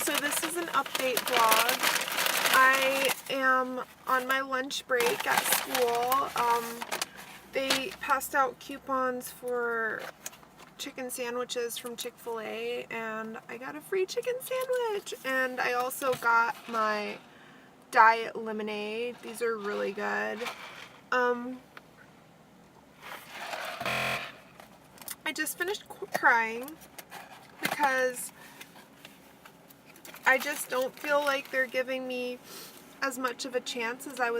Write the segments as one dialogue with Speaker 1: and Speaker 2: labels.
Speaker 1: So this is an update vlog. I am on my lunch break at school. They passed out coupons for chicken sandwiches from Chick-fil-A, and I got a free chicken sandwich. And I also got my diet lemonade. These are really good. I just finished crying because I just don't feel like they're giving me as much of a chance as I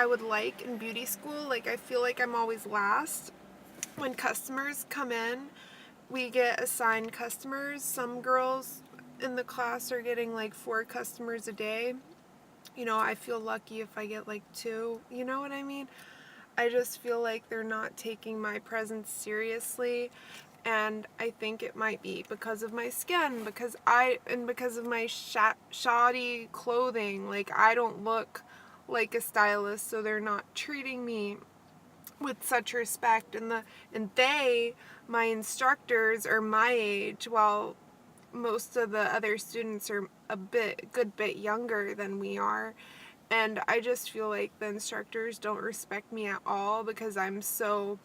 Speaker 1: would like in beauty school. Like, I feel like I'm always last. When customers come in, we get assigned customers. Some girls in the class are getting like 4 customers a day. You know, I feel lucky if I get like 2. You know what I mean? I just feel like they're not taking my presence seriously. And I think it might be because of my skin, because of my shoddy clothing. Like, I don't look like a stylist, so they're not treating me with such respect. And my instructors, are my age, while most of the other students are a good bit younger than we are. And I just feel like the instructors don't respect me at all because I'm so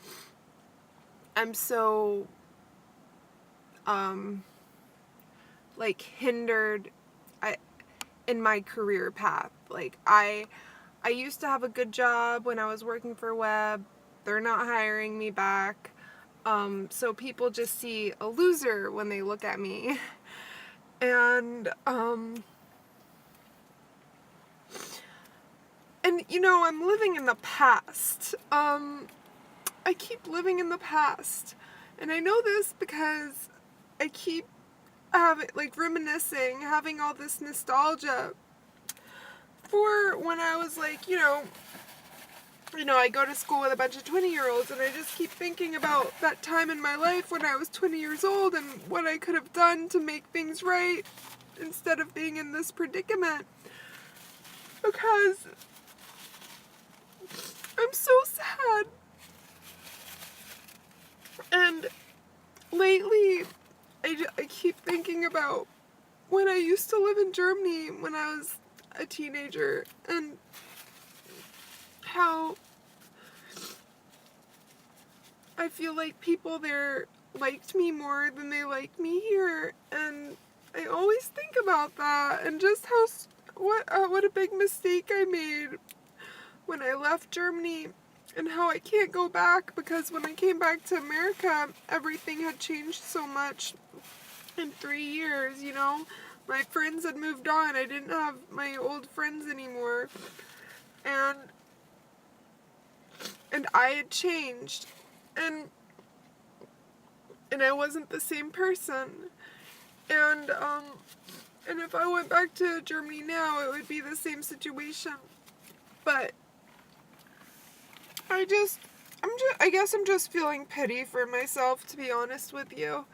Speaker 1: like hindered in my career path. Like, I used to have a good job when I was working for Web. They're not hiring me back. So people just see a loser when they look at me. And you know, I'm living in the past. I keep living in the past. And I know this because I keep reminiscing, having all this nostalgia for when I was like, I go to school with a bunch of 20-year-olds, and I just keep thinking about that time in my life when I was 20 years old and what I could have done to make things right instead of being in this predicament. Because I'm so sad. And lately, I keep thinking about when I used to live in Germany when I was a teenager, and how I feel like people there liked me more than they like me here. And I always think about that, and just what a big mistake I made when I left Germany, and how I can't go back, because when I came back to America, everything had changed so much in 3 years, you know? My friends had moved on. I didn't have my old friends anymore. And I had changed. And I wasn't the same person. And if I went back to Germany now, it would be the same situation. But I guess I'm just feeling pity for myself, to be honest with you.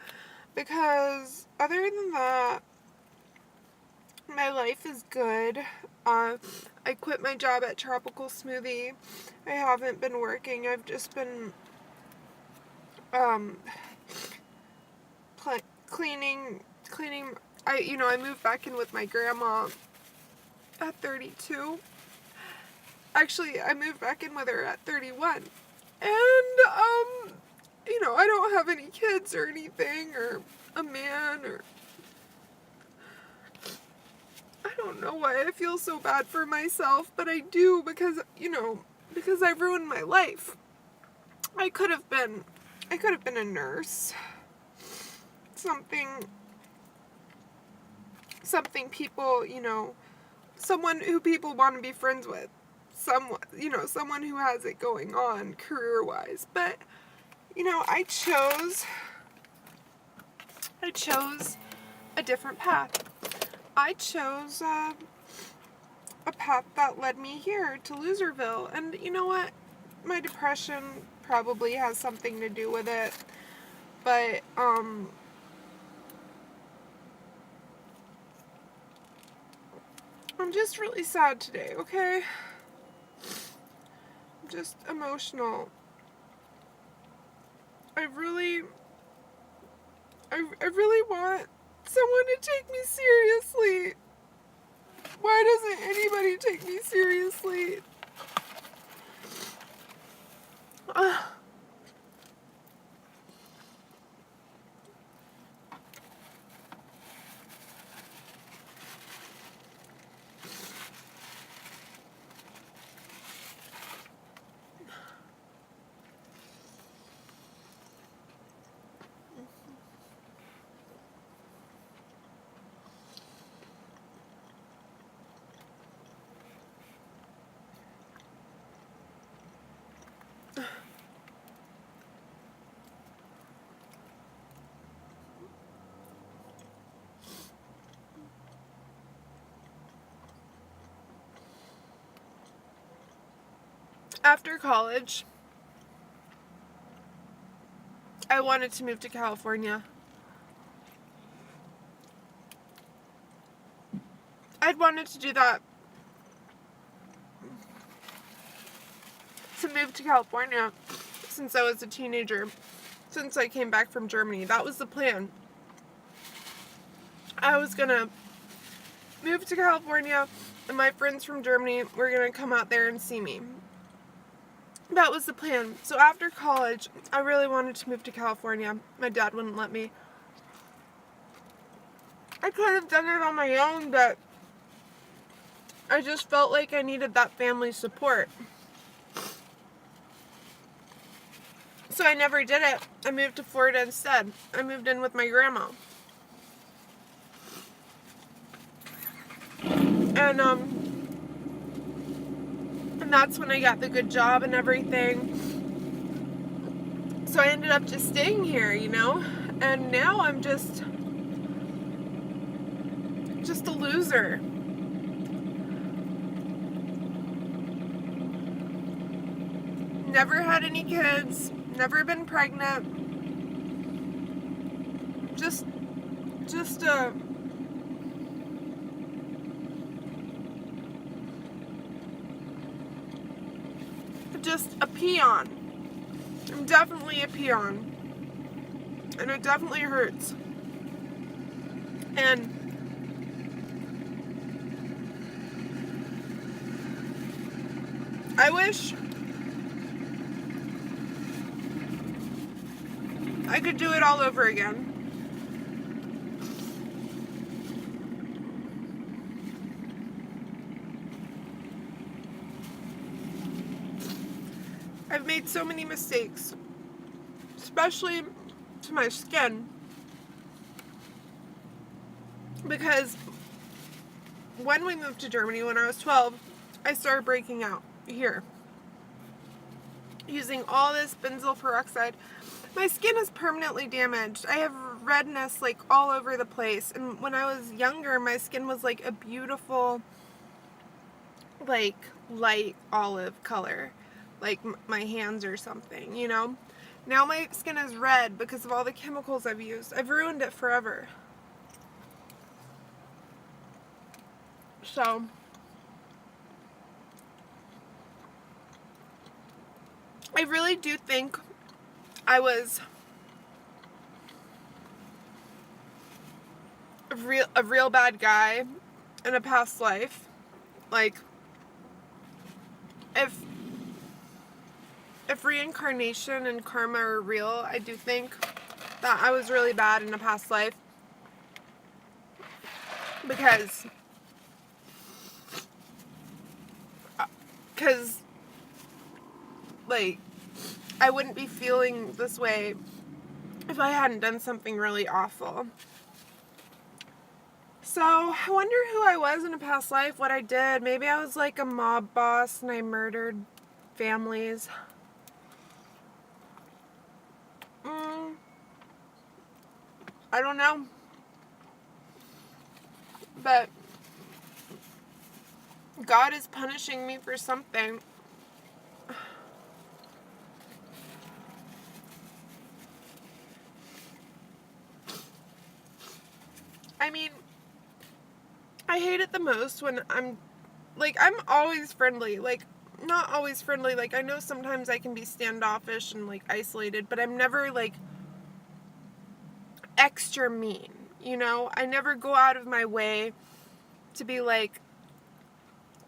Speaker 1: Because other than that, my life is good. I quit my job at Tropical Smoothie. I haven't been working. I've just been cleaning. I moved back in with my grandma at 32. Actually, I moved back in with her at 31. And I don't have any kids or anything, or a man, or I don't know why I feel so bad for myself, but I do, because I've ruined my life. I could have been a nurse. Something people, someone who people want to be friends with. Someone who has it going on career-wise. But, I chose a different path. I chose a path that led me here to Loserville. And you know what? My depression probably has something to do with it. But, I'm just really sad today, okay? I'm just emotional. I really want someone to take me seriously. Why doesn't anybody take me seriously? After college, I wanted to move to California. I'd wanted to do that, to move to California, since I was a teenager, since I came back from Germany. That was the plan. I was gonna move to California, and my friends from Germany were gonna come out there and see me. That was the plan. So after college, I really wanted to move to California. My dad wouldn't let me. I could have done it on my own, but I just felt like I needed that family support. So I never did it. I moved to Florida instead. I moved in with my grandma. And that's when I got the good job and everything. So I ended up just staying here, you know? And now I'm just a loser. Never had any kids, never been pregnant. Just a peon. I'm definitely a peon. And it definitely hurts. And I wish I could do it all over again. I've made so many mistakes, especially to my skin, because when we moved to Germany when I was 12, I started breaking out here, using all this benzoyl peroxide. My skin is permanently damaged. I have redness like all over the place, and when I was younger, my skin was like a beautiful, like light olive color, like my hands or something, you know? Now my skin is red because of all the chemicals I've used. I've ruined it forever. So I really do think I was a real bad guy in a past life. Like, if reincarnation and karma are real, I do think that I was really bad in a past life, because like, I wouldn't be feeling this way if I hadn't done something really awful. So I wonder who I was in a past life, what I did. Maybe I was like a mob boss and I murdered families. I don't know. But God is punishing me for something. I mean, I hate it the most when I'm always friendly. Like, not always friendly. Like, I know sometimes I can be standoffish and like isolated, but I'm never like extra mean, you know? I never go out of my way to be like,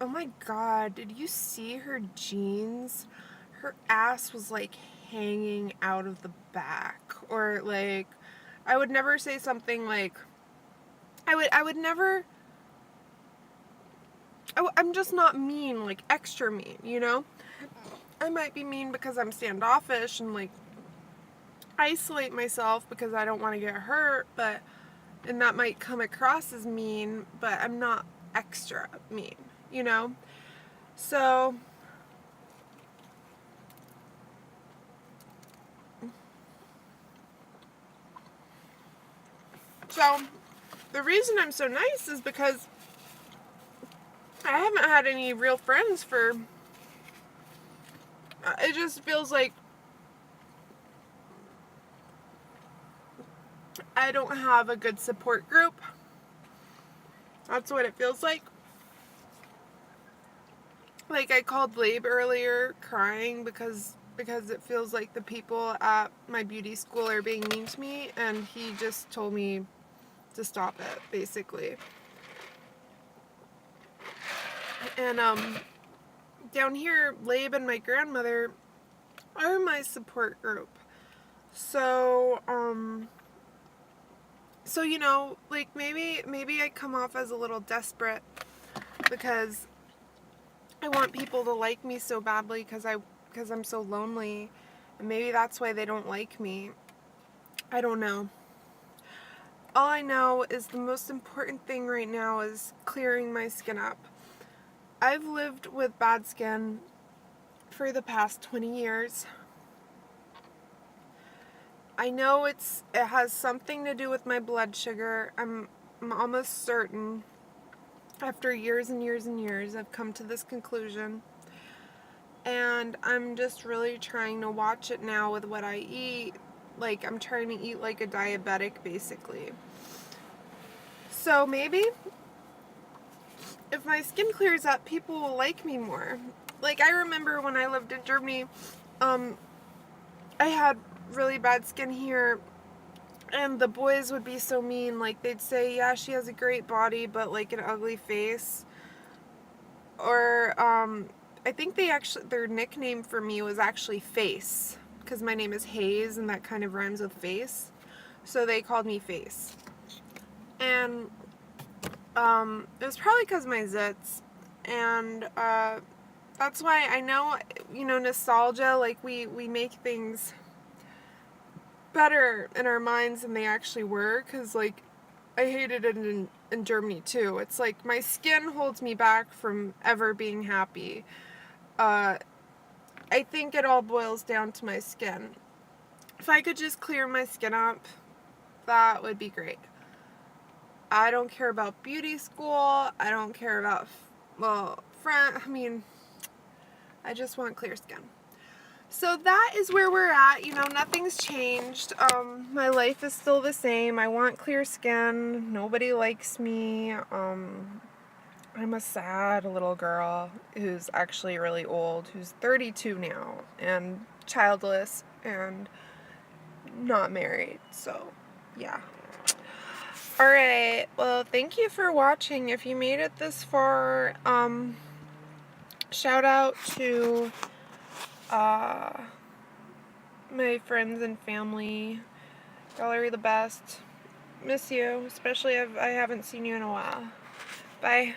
Speaker 1: oh my god, did you see her jeans? Her ass was like hanging out of the back. Or like, I would never say something like, I would never, I'm just not mean, like extra mean, you know? I might be mean because I'm standoffish and like isolate myself because I don't want to get hurt, but, and that might come across as mean, but I'm not extra mean, you know? So, the reason I'm so nice is because I haven't had any real friends for, it just feels like I don't have a good support group. That's what it feels like. Like I called Labe earlier crying because it feels like the people at my beauty school are being mean to me, and he just told me to stop it, basically. And down here, Labe and my grandmother are my support group. So so you know, like maybe I come off as a little desperate because I want people to like me so badly because I'm so lonely, and maybe that's why they don't like me. I don't know. All I know is the most important thing right now is clearing my skin up. I've lived with bad skin for the past 20 years. I know it has something to do with my blood sugar. I'm almost certain. After years and years and years, I've come to this conclusion. And I'm just really trying to watch it now with what I eat. Like, I'm trying to eat like a diabetic, basically. So maybe if my skin clears up, people will like me more. Like, I remember when I lived in Germany, I had really bad skin here, and the boys would be so mean. Like, they'd say, yeah, she has a great body, but like an ugly face. Or, I think their nickname for me was actually Face, because my name is Hayes, and that kind of rhymes with face. So they called me Face. And, it was probably because of my zits. And, that's why I know, you know, nostalgia, like we make things better in our minds than they actually were, because like I hated it in Germany too. It's like my skin holds me back from ever being happy. I think it all boils down to my skin. If I could just clear my skin up, that would be great. I don't care about beauty school. I don't care about, well, I just want clear skin. So that is where we're at. You know, nothing's changed. My life is still the same. I want clear skin. Nobody likes me. I'm a sad little girl who's actually really old, who's 32 now, and childless, and not married. So, yeah. Alright, well, thank you for watching. If you made it this far, shout out to my friends and family. Y'all are the best. Miss you, especially if I haven't seen you in a while. Bye.